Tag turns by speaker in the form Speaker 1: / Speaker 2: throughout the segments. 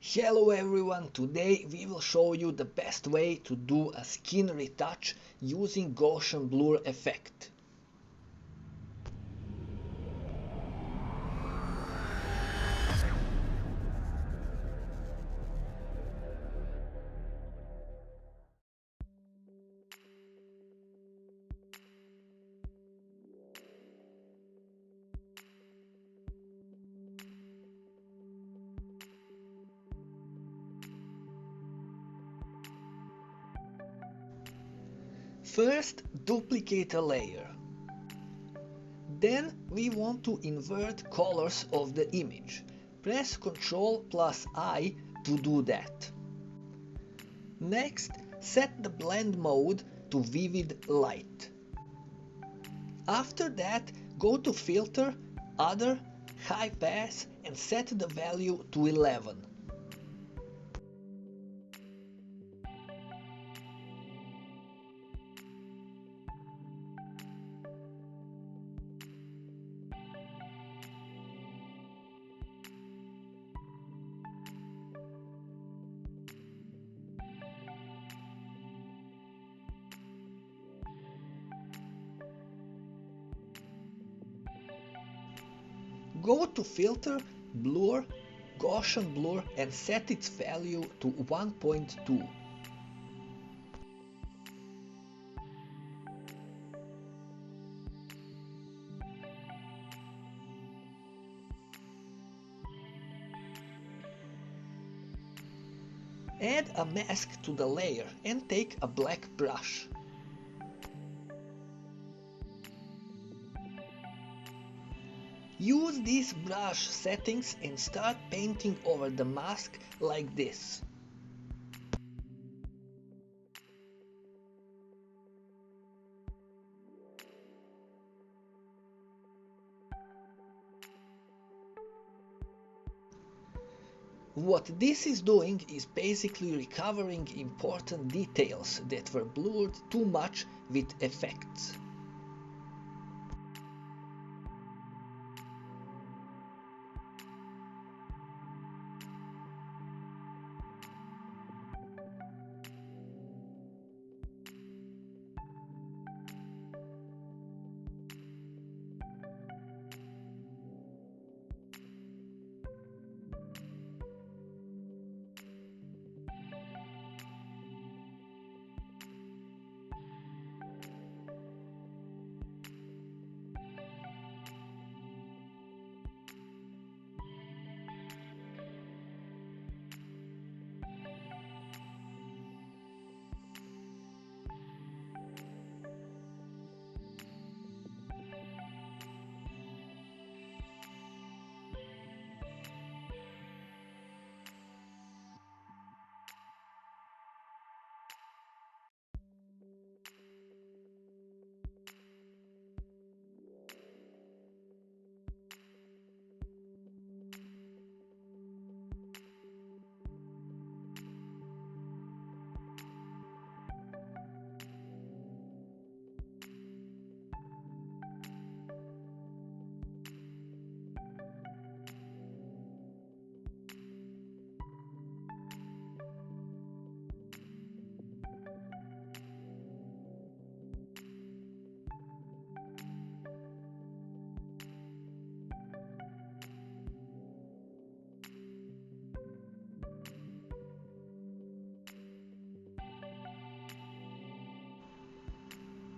Speaker 1: Hello everyone, today we will show you the best way to do a skin retouch using Gaussian blur effect. First, duplicate a layer. Then we want to invert colors of the image. Press Ctrl plus I to do that. Next, set the blend mode to vivid light. After that, go to Filter, Other, High Pass and set the value to 11. Go to Filter, Blur, Gaussian Blur and set its value to 1.2. Add a mask to the layer and take a black brush. Use these brush settings and start painting over the mask like this. What this is doing is basically recovering important details that were blurred too much with effects.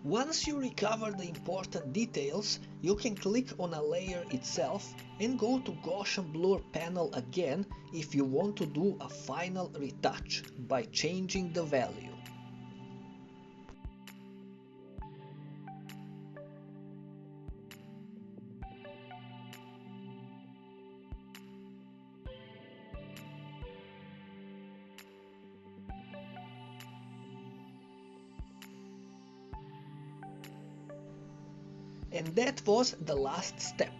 Speaker 1: Once you recover the important details, you can click on a layer itself and go to Gaussian Blur panel again if you want to do a final retouch by changing the value. And that was the last step.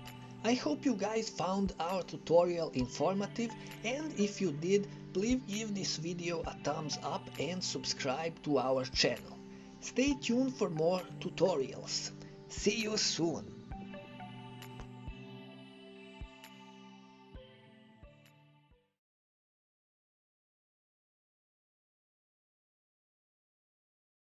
Speaker 1: I hope you guys found our tutorial informative, and if you did, please give this video a thumbs up and subscribe to our channel. Stay tuned for more tutorials. See you soon!